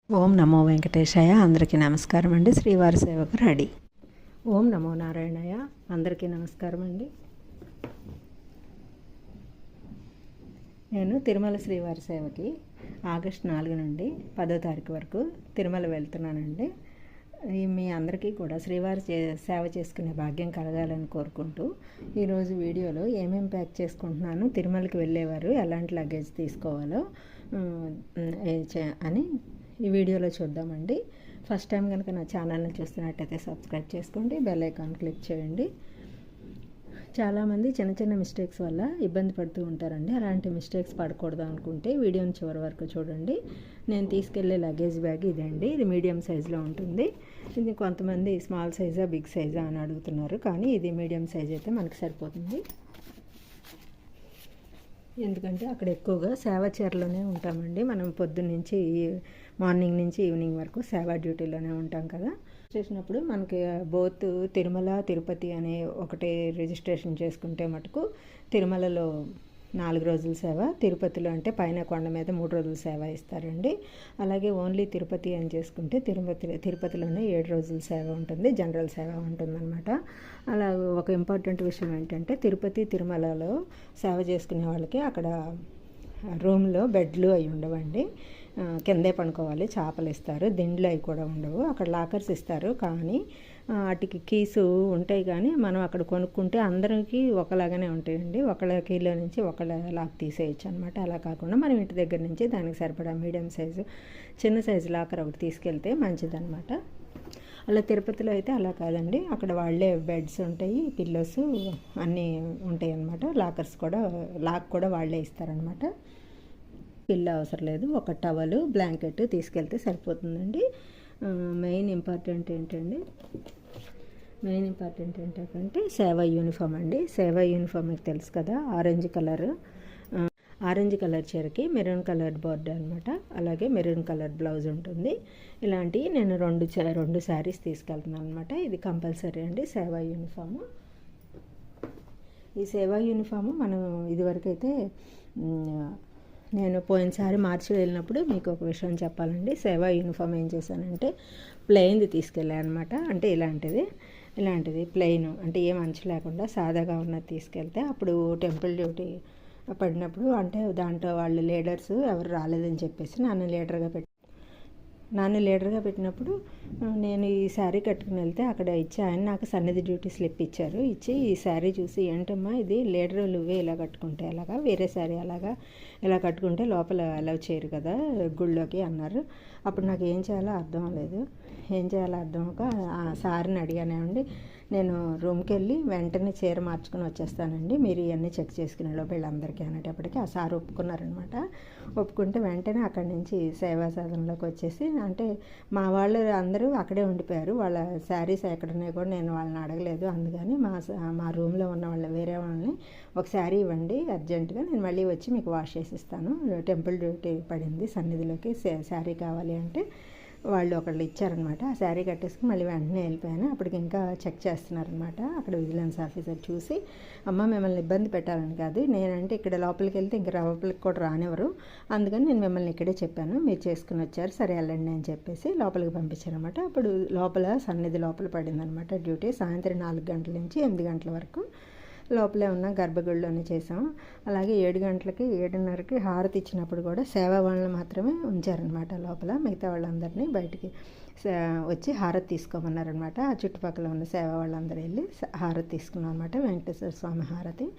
ఓం నమో వెంకటేశాయ. అందరికీ నమస్కారం అండి. శ్రీవారి సేవకు రెడీ. ఓం నమో నారాయణయ్య. అందరికీ నమస్కారం అండి. నేను తిరుమల శ్రీవారి సేవకి ఆగస్టు 4 నుండి 10వ తారీఖు వరకు తిరుమల వెళ్తున్నానండి. మీ అందరికీ కూడా శ్రీవారి సేవ చేసుకునే భాగ్యం కలగాలని కోరుకుంటూ ఈరోజు వీడియోలో ఏమేమి ప్యాక్ చేసుకుంటున్నాను, తిరుమలకి వెళ్ళేవారు ఎలాంటి లగేజ్ తీసుకోవాలో అని ఈ వీడియోలో చూద్దామండి. ఫస్ట్ టైం కనుక నా ఛానల్ని చూస్తున్నట్టయితే సబ్స్క్రైబ్ చేసుకోండి, బెల్ ఐకాన్ క్లిక్ చేయండి. చాలామంది చిన్న చిన్న మిస్టేక్స్ వల్ల ఇబ్బంది పడుతూ ఉంటారండి. అలాంటి మిస్టేక్స్ పడకూడదు అనుకుంటే వీడియోని చివరి వరకు చూడండి. నేను తీసుకెళ్లే లగేజ్ బ్యాగ్ ఇదండి. ఇది మీడియం సైజులో ఉంటుంది. ఇది కొంతమంది స్మాల్ సైజా బిగ్ సైజా అని అడుగుతున్నారు, కానీ ఇది మీడియం సైజ్ అయితే మనకి సరిపోతుంది. ఎందుకంటే అక్కడ ఎక్కువగా సేవా చీరలోనే ఉంటామండి. మనం పొద్దున్నుంచి మార్నింగ్ నుంచి ఈవినింగ్ వరకు సేవా డ్యూటీలోనే ఉంటాం కదా. చేసినప్పుడు మనకి బోత్ తిరుమల తిరుపతి అనే ఒకటే రిజిస్ట్రేషన్ చేసుకుంటే మటుకు తిరుమలలో 4 రోజుల సేవ, తిరుపతిలో అంటే పైన కొండ మీద 3 రోజుల సేవ ఇస్తారండి. అలాగే ఓన్లీ తిరుపతి అని చేసుకుంటే తిరుపతిలోనే 7 రోజుల సేవ ఉంటుంది, జనరల్ సేవ ఉంటుందన్నమాట. అలా ఒక ఇంపార్టెంట్ విషయం ఏంటంటే తిరుమలలో సేవ చేసుకునే వాళ్ళకి అక్కడ రూమ్లో బెడ్లు అవి ఉండవండి. కిందే పడుకోవాలి. చేపలు ఇస్తారు, దిండ్లు అవి కూడా ఉండవు. అక్కడ లాకర్స్ ఇస్తారు, కానీ వాటికి కీసు ఉంటాయి. కానీ మనం అక్కడ కొనుక్కుంటే అందరికీ ఒకలాగానే ఉంటాయండి. ఒకళ్ళ కీలో నుంచి ఒకళ్ళ లాక్ తీసేయచ్చు అనమాట. అలా కాకుండా మనం ఇంటి దగ్గర నుంచి దానికి సరిపడా మీడియం సైజు చిన్న సైజు లాకర్ ఒకటి తీసుకెళ్తే మంచిదన్నమాట. అలా తిరుపతిలో అయితే అలా కాదండి. అక్కడ వాళ్ళే బెడ్స్ ఉంటాయి, పిల్లోస్ అన్నీ ఉంటాయి అన్నమాట. లాక్ కూడా వాళ్ళే ఇస్తారనమాట. పిల్ల అవసరం లేదు. ఒక టవలు, బ్లాంకెట్ తీసుకెళ్తే సరిపోతుందండి. మెయిన్ ఇంపార్టెంట్ ఏంటంటే సేవా యూనిఫామ్ అండి. సేవా యూనిఫామ్ మీకు తెలుసు కదా, ఆరెంజ్ కలర్ చీరకి మెరూన్ కలర్ బోర్డర్ అనమాట. అలాగే మెరూన్ కలర్ బ్లౌజ్ ఉంటుంది. ఇలాంటివి నేను రెండు శారీస్ తీసుకెళ్తున్నాను అనమాట. ఇది కంపల్సరీ అండి సేవా యూనిఫాము. ఈ సేవా యూనిఫాము మనం ఇదివరకైతే నేను పోయినసారి మార్చి వెళ్ళినప్పుడు మీకు ఒక విషయం చెప్పాలండి. సేవా యూనిఫామ్ ఏం చేశానంటే ప్లెయిన్ది తీసుకెళ్ళాను అనమాట. అంటే ఇలాంటిది ప్లెయిన్, అంటే ఏం అంచు లేకుండా సాదాగా ఉన్నది తీసుకెళ్తే అప్పుడు టెంపుల్ డ్యూటీ పడినప్పుడు అంటే దాంట్లో వాళ్ళు లీడర్స్ ఎవరు రాలేదని చెప్పేసి నన్ను లీడర్గా పెట్టినప్పుడు నేను ఈ శారీ కట్టుకుని వెళ్తే అక్కడ ఆయన నాకు సన్నిధి డ్యూటీ స్లిప్ ఇచ్చారు. ఈ శారీ చూసి ఏంటమ్మా ఇది లీడర్ నువ్వే ఇలా కట్టుకుంటే ఎలాగా, వేరే శారీ ఇలా కట్టుకుంటే లోపల అలౌ చేయరు కదా గుళ్ళోకి అన్నారు. అప్పుడు నాకు ఏం చేయాలో అర్థం అవ్వక ఆ సార్ని అడిగానండి. నేను రూమ్కి వెళ్ళి వెంటనే చీర మార్చుకుని వచ్చేస్తానండి, మీరు ఇవన్నీ చెక్ చేసుకునే లోపు వీళ్ళందరికీ అనేటప్పటికీ ఆ సార్ ఒప్పుకుంటే వెంటనే అక్కడి నుంచి సేవా సాధనలోకి వచ్చేసి, అంటే మా వాళ్ళు అందరూ అక్కడే ఉండిపోయారు. వాళ్ళ శారీస్ ఎక్కడున్నాయి కూడా నేను వాళ్ళని అడగలేదు. అందుకని మా రూమ్లో ఉన్న వేరే వాళ్ళని ఒక శారీ ఇవ్వండి అర్జెంటుగా, నేను మళ్ళీ వచ్చి మీకు వాష్ చేసి ఇస్తాను. టెంపుల్ డ్యూటీ పడింది, సన్నిధిలోకి శారీ కావాలి అంటే వాళ్ళు ఒకళ్ళు ఇచ్చారనమాట. ఆ శారీ కట్టేసుకుని మళ్ళీ వెంటనే వెళ్ళిపోయాను. అప్పటికి ఇంకా చెక్ చేస్తున్నారనమాట. అక్కడ విజిలెన్స్ ఆఫీసర్ చూసి, అమ్మ మిమ్మల్ని ఇబ్బంది పెట్టాలని కాదు, నేనంటే ఇక్కడ లోపలికి వెళ్తే ఇంకా లోపలికి కూడా రానివ్వరు, అందుకని నేను మిమ్మల్ని ఇక్కడే చెప్పాను, మీరు చేసుకుని వచ్చారు, సరే వెళ్ళండి అని చెప్పేసి లోపలికి పంపించారనమాట. అప్పుడు సన్నిధి లోపల పడిందనమాట డ్యూటీ. సాయంత్రం 4 గంటల నుంచి 8 గంటల వరకు లోపలే ఉన్న గర్భగుడిలోనే చేసాం. అలాగే 7:30కి హారతి ఇచ్చినప్పుడు కూడా సేవా వాళ్ళని మాత్రమే ఉంచారనమాట లోపల. మిగతా వాళ్ళందరినీ బయటికి వచ్చి హారతి తీసుకోమన్నారనమాట. ఆ చుట్టుపక్కల ఉన్న సేవా వాళ్ళందరూ వెళ్ళి హారతి తీసుకున్నాం అనమాట, వెంకటేశ్వర స్వామి హారతి.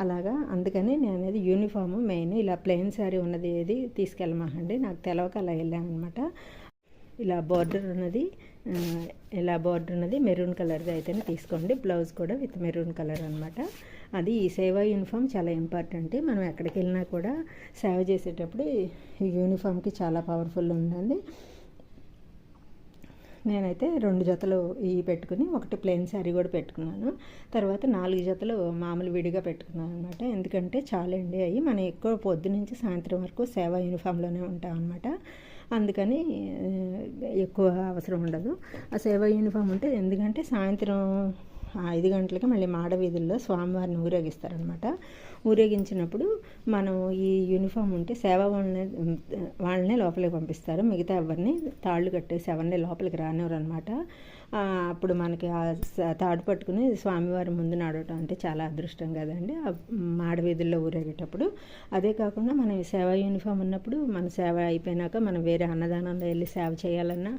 అలాగా అందుకని నేను అనేది యూనిఫామ్ మెయిన్. ఇలా ప్లెయిన్ శారీ ఉన్నది ఏది తీసుకెళ్ళమాకండి, నాకు తెలవక అలా వెళ్ళానమాట. ఇలా బార్డర్ ఉన్నది మెరూన్ కలర్ది అయితేనే తీసుకోండి. బ్లౌజ్ కూడా విత్ మెరూన్ కలర్ అనమాట. అది ఈ సేవా యూనిఫామ్ చాలా ఇంపార్టెంట్. మనం ఎక్కడికి వెళ్ళినా కూడా సేవ చేసేటప్పుడు ఈ యూనిఫామ్కి చాలా పవర్ఫుల్ ఉందండి. నేనైతే 2 జతలు పెట్టుకుని ఒకటి ప్లెయిన్ శారీ కూడా పెట్టుకున్నాను. తర్వాత 4 జతలు మామూలు విడిగా పెట్టుకున్నాను అనమాట. ఎందుకంటే చాలండి అవి మనం ఎక్కువ పొద్దు నుంచి సాయంత్రం వరకు సేవా యూనిఫామ్లోనే ఉంటాం అనమాట. అందుకని ఎక్కువ అవసరం ఉండదు. ఆ సేవా యూనిఫామ్ ఉంటే, ఎందుకంటే సాయంత్రం 5 గంటలకి మళ్ళీ మాడ వీధుల్లో స్వామివారిని ఊరేగిస్తారనమాట. ఊరేగించినప్పుడు మనం ఈ యూనిఫామ్ ఉంటే సేవ వాళ్ళనే లోపలికి పంపిస్తారు, మిగతా ఎవరిని తాళ్ళు కట్టేసి ఎవరిని లోపలికి రానివ్వరు అనమాట. అప్పుడు మనకి ఆ తాడు పట్టుకుని స్వామివారి ముందు నడవటం అంటే చాలా అదృష్టం కదండి మాడవీధుల్లో ఊరేగేటప్పుడు. అదే కాకుండా మనం సేవ యూనిఫామ్ ఉన్నప్పుడు మన సేవ అయిపోయినాక మనం వేరే అన్నదానంలో వెళ్ళి సేవ చేయాలన్నా,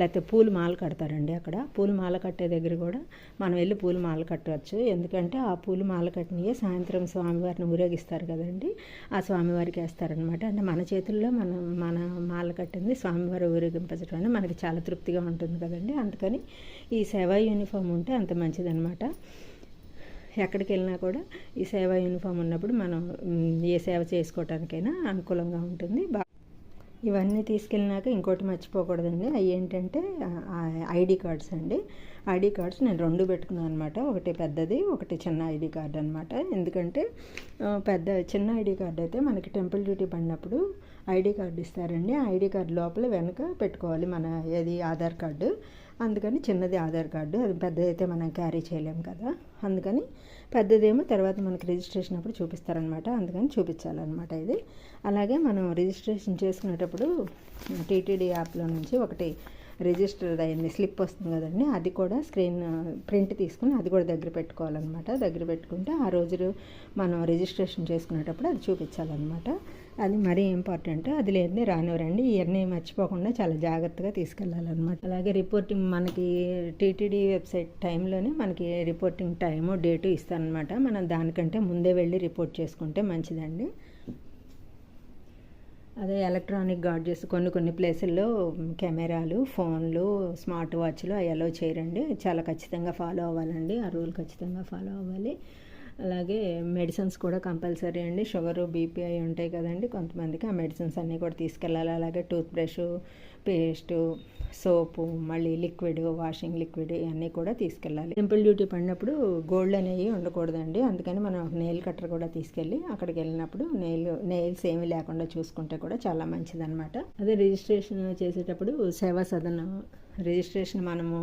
లేకపోతే పూలు మాల కడతారండి. అక్కడ పూలు మాల కట్టే దగ్గర కూడా మనం వెళ్ళి పూలు మాల కట్టవచ్చు. ఎందుకంటే ఆ పూలు మాల కట్టినవి సాయంత్రం స్వామివారిని ఊరేగిస్తారు కదండి, ఆ స్వామివారికి వేస్తారనమాట. అంటే మన చేతుల్లో మన మాల కట్టింది స్వామివారి ఊరేగింపజటం అనేది మనకి చాలా తృప్తిగా ఉంటుంది కదండి. అందుకని ఈ సేవా యూనిఫామ్ ఉంటే అంత మంచిదనమాట. ఎక్కడికి వెళ్ళినా కూడా ఈ సేవా యూనిఫామ్ ఉన్నప్పుడు మనం ఏ సేవ చేసుకోవటానికైనా అనుకూలంగా ఉంటుంది. ఇవన్నీ తీసుకెళ్ళినాక ఇంకోటి మర్చిపోకూడదండి, అవి ఏంటంటే ఐడి కార్డ్స్ అండి. ఐడి కార్డ్స్ నేను 2 పెట్టుకున్నాను అనమాట. ఒకటి పెద్దది, ఒకటి చిన్న ఐడి కార్డ్ అనమాట. ఎందుకంటే చిన్న ఐడి కార్డ్ అయితే మనకి టెంపుల్ డ్యూటీ పడినప్పుడు ఐడి కార్డు ఇస్తారండి. ఐడి కార్డు లోపల వెనక పెట్టుకోవాలి మన ఆధార్ కార్డు. అందుకని చిన్నది ఆధార్ కార్డు, అది పెద్దదైతే మనం క్యారీ చేయలేము కదా, అందుకని పెద్దదేమో తర్వాత మనకి రిజిస్ట్రేషన్ అప్పుడు చూపిస్తారనమాట, అందుకని చూపించాలన్నమాట ఇది. అలాగే మనం రిజిస్ట్రేషన్ చేసుకునేటప్పుడు టీటీడీ యాప్లో నుంచి ఒకటి రిజిస్టర్ అయింది స్లిప్ వస్తుంది కదండి, అది కూడా స్క్రీన్ ప్రింట్ తీసుకుని అది కూడా దగ్గర పెట్టుకోవాలన్నమాట. దగ్గర పెట్టుకుంటే ఆ రోజు మనం రిజిస్ట్రేషన్ చేసుకునేటప్పుడు అది చూపించాలన్నమాట. అది మరీ ఇంపార్టెంట్, అది లేదని రానివ్వరండి. ఇవన్నీ మర్చిపోకుండా చాలా జాగ్రత్తగా తీసుకెళ్ళాలన్నమాట. అలాగే రిపోర్టింగ్ మనకి టీటీడీ వెబ్సైట్ టైంలోనే మనకి రిపోర్టింగ్ టైము డేటు ఇస్తారనమాట. మనం దానికంటే ముందే వెళ్ళి రిపోర్ట్ చేసుకుంటే మంచిదండి. అదే ఎలక్ట్రానిక్ గాడ్జెట్స్ కొన్ని ప్లేసుల్లో కెమెరాలు, ఫోన్లు, స్మార్ట్ వాచ్లు అవి అలో చేయరండి. చాలా ఖచ్చితంగా ఫాలో అవ్వాలండి, ఆ రూల్ ఖచ్చితంగా ఫాలో అవ్వాలి. అలాగే మెడిసిన్స్ కూడా కంపల్సరీ అండి. షుగరు, బీపీ అవి ఉంటాయి కదండి కొంతమందికి, ఆ మెడిసిన్స్ అన్నీ కూడా తీసుకెళ్ళాలి. అలాగే టూత్ బ్రష్, పేస్టు, సోపు, మళ్ళీ లిక్విడ్, వాషింగ్ లిక్విడ్ ఇవన్నీ కూడా తీసుకెళ్ళాలి. టెంపుల్ డ్యూటీ పడినప్పుడు గోల్డ్ అనేవి ఉండకూడదండి, అందుకని మనం ఒక నెయిల్ కట్టర్ కూడా తీసుకెళ్ళి అక్కడికి వెళ్ళినప్పుడు నెయిల్స్ ఏమీ లేకుండా చూసుకుంటే కూడా చాలా మంచిదన్నమాట. అదే రిజిస్ట్రేషన్ చేసేటప్పుడు సేవా సదన్ రిజిస్ట్రేషన్ మనము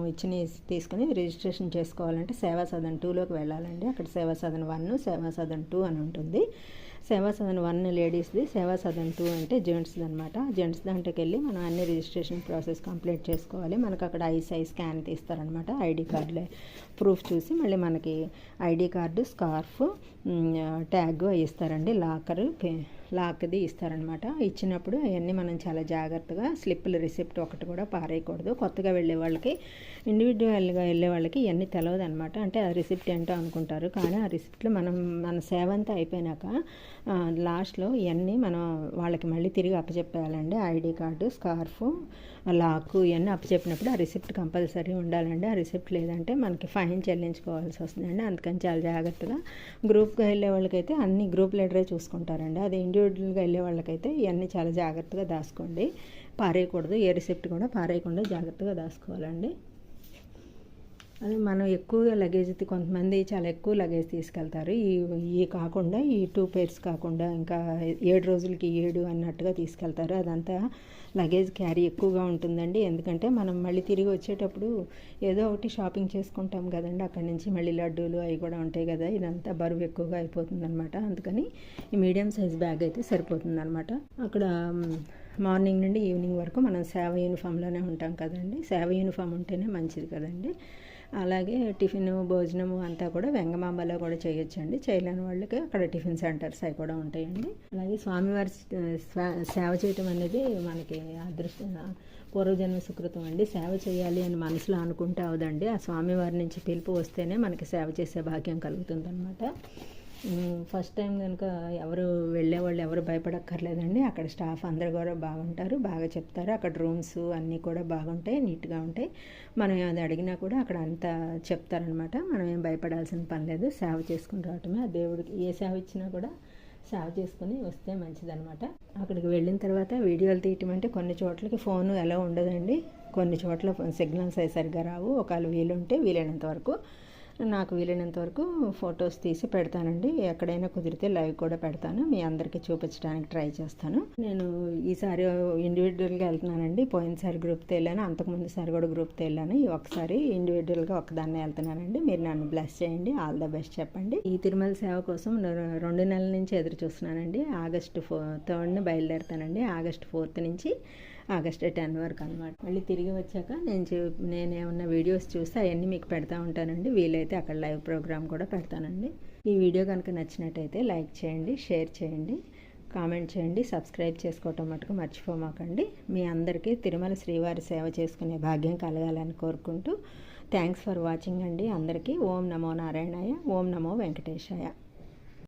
తీసుకుని రిజిస్ట్రేషన్ చేసుకోవాలంటే సేవా సదన్ 2లోకి వెళ్ళాలండి. అక్కడ సేవా సదన్ 1, సేవా సదన్ 2 అని ఉంటుంది. సేవా సదన్ 1 లేడీస్ది, సేవా సదన్ 2 అంటే జెంట్స్ది అనమాట. జెంట్స్ దాంట్లోకి వెళ్ళి మనం అన్ని రిజిస్ట్రేషన్ ప్రాసెస్ కంప్లీట్ చేసుకోవాలి. మనకు అక్కడ ఐ స్కాన్ తీస్తారనమాట, ఐడి కార్డులే ప్రూఫ్ చూసి మళ్ళీ మనకి ఐడి కార్డు, స్కార్ఫ్, ట్యాగ్ అవి ఇస్తారండి. లాక్ది ఇస్తారనమాట. ఇచ్చినప్పుడు అవన్నీ మనం చాలా జాగ్రత్తగా స్లిప్పులు, రిసిప్ట్ ఒకటి కూడా పారేయకూడదు. కొత్తగా వెళ్ళే వాళ్ళకి, ఇండివిజువల్గా వెళ్ళే వాళ్ళకి ఇవన్నీ తెలియదు అనమాట. అంటే ఆ రిసిప్ట్ ఏంటో అనుకుంటారు, కానీ ఆ రిసిప్ట్లో మన సేవ అంతా అయిపోయినాక లాస్ట్లో ఇవన్నీ మనం వాళ్ళకి మళ్ళీ తిరిగి అప్పచెప్పేయాలండి. ఐడి కార్డు, స్కార్ఫ్, లాక్ ఇవన్నీ అప్పచెప్పినప్పుడు ఆ రిసిప్ట్ కంపల్సరీ ఉండాలండి. ఆ రిసిప్ట్ లేదంటే మనకి ఫైన్ చెల్లించుకోవాల్సి వస్తుందండి. అందుకని చాలా జాగ్రత్తగా గ్రూప్గా వెళ్ళే వాళ్ళకైతే అన్ని గ్రూప్ లీడరే చూసుకుంటారండి. అది ఇండివిజువల్గా వెళ్ళే వాళ్ళకైతే ఇవన్నీ చాలా జాగ్రత్తగా దాచుకోండి, పారేయకూడదు. ఏ రిసిప్ట్ కూడా పారేయకుండా జాగ్రత్తగా దాచుకోవాలండి. అది మనం ఎక్కువగా లగేజ్ కొంతమంది చాలా ఎక్కువ లగేజ్ తీసుకెళ్తారు. ఈ కాకుండా ఈ 2 pairs కాకుండా ఇంకా 7 రోజులకి 7 అన్నట్టుగా తీసుకెళ్తారు. అదంతా లగేజ్ క్యారీ ఎక్కువగా ఉంటుందండి. ఎందుకంటే మనం మళ్ళీ తిరిగి వచ్చేటప్పుడు ఏదో ఒకటి షాపింగ్ చేసుకుంటాం కదండి, అక్కడి నుంచి మళ్ళీ లడ్డూలు అవి కూడా ఉంటాయి కదా, ఇదంతా బరువు ఎక్కువగా అయిపోతుంది అనమాట. అందుకని ఈ మీడియం సైజ్ బ్యాగ్ అయితే సరిపోతుంది అనమాట. అక్కడ మార్నింగ్ నుండి ఈవినింగ్ వరకు మనం సేవ యూనిఫామ్లోనే ఉంటాం కదండి. సేవ యూనిఫామ్ ఉంటేనే మంచిది కదండి. అలాగే టిఫిన్, భోజనము అంతా కూడా వెంగమాంబలో కూడా చేయొచ్చండి. చేయలేని వాళ్ళకి అక్కడ టిఫిన్ సెంటర్స్ అవి కూడా ఉంటాయండి. అలాగే స్వామివారి సేవ చేయటం అనేది మనకి పూర్వజన్మ సుకృతం అండి. సేవ చేయాలి అని మనసులో అనుకుంటే అవదండి, ఆ స్వామివారి నుంచి పిలుపు వస్తేనే మనకి సేవ చేసే భాగ్యం కలుగుతుందన్నమాట. ఫస్ట్ టైం కనుక వెళ్ళేవాళ్ళు ఎవరు భయపడక్కర్లేదండి. అక్కడ స్టాఫ్ అందరు కూడా బాగుంటారు, బాగా చెప్తారు. అక్కడ రూమ్స్ అన్నీ కూడా బాగుంటాయి, నీట్గా ఉంటాయి. మనం అది అడిగినా కూడా అక్కడ అంతా చెప్తారనమాట. మనం ఏం భయపడాల్సిన పని లేదు, సేవ చేసుకుని రావటమే. ఆ దేవుడికి ఏ సేవ ఇచ్చినా కూడా సేవ చేసుకుని వస్తే మంచిదనమాట. అక్కడికి వెళ్ళిన తర్వాత వీడియోలు తీయటం అంటే కొన్ని చోట్లకి ఫోను ఎలా ఉండదండి, కొన్ని చోట్ల సిగ్నల్స్ అవి సరిగ్గా రావు. ఒకవేళ వీలుంటే వీలైనంత వరకు నాకు వీలైనంత వరకు ఫొటోస్ తీసి పెడతానండి. ఎక్కడైనా కుదిరితే లైవ్ కూడా పెడతాను, మీ అందరికీ చూపించడానికి ట్రై చేస్తాను. నేను ఈసారి ఇండివిజువల్గా వెళ్తున్నానండి. పోయినసారి గ్రూప్తో వెళ్ళాను, అంతకుముందుసారి కూడా గ్రూప్తో వెళ్ళాను. ఒకసారి ఇండివిజువల్గా ఒకదాన్నే వెళ్తున్నానండి. మీరు నన్ను బ్లెస్ చేయండి, ఆల్ ద బెస్ట్ చెప్పండి. ఈ తిరుమల సేవ కోసం 2 నెలల నుంచి ఎదురు చూస్తున్నానండి. ఆగస్టు 3న బయలుదేరుతానండి. ఆగస్టు 4 నుంచి ఆగస్టు 10 వరకు అనమాట. మళ్ళీ తిరిగి వచ్చాక నేను ఏమన్నా వీడియోస్ చూస్తే అవన్నీ మీకు పెడతా ఉంటానండి. వీలైతే అక్కడ లైవ్ ప్రోగ్రామ్ కూడా పెడతానండి. ఈ వీడియో కనుక నచ్చినట్టయితే లైక్ చేయండి, షేర్ చేయండి, కామెంట్ చేయండి, సబ్స్క్రైబ్ చేసుకోవటం మటుకు మర్చిపోమాకండి. మీ అందరికీ తిరుమల శ్రీవారి సేవ చేసుకునే భాగ్యం కలగాలని కోరుకుంటూ థ్యాంక్స్ ఫర్ వాచింగ్ అండి. అందరికీ ఓం నమో నారాయణాయ, ఓం నమో వెంకటేశాయ.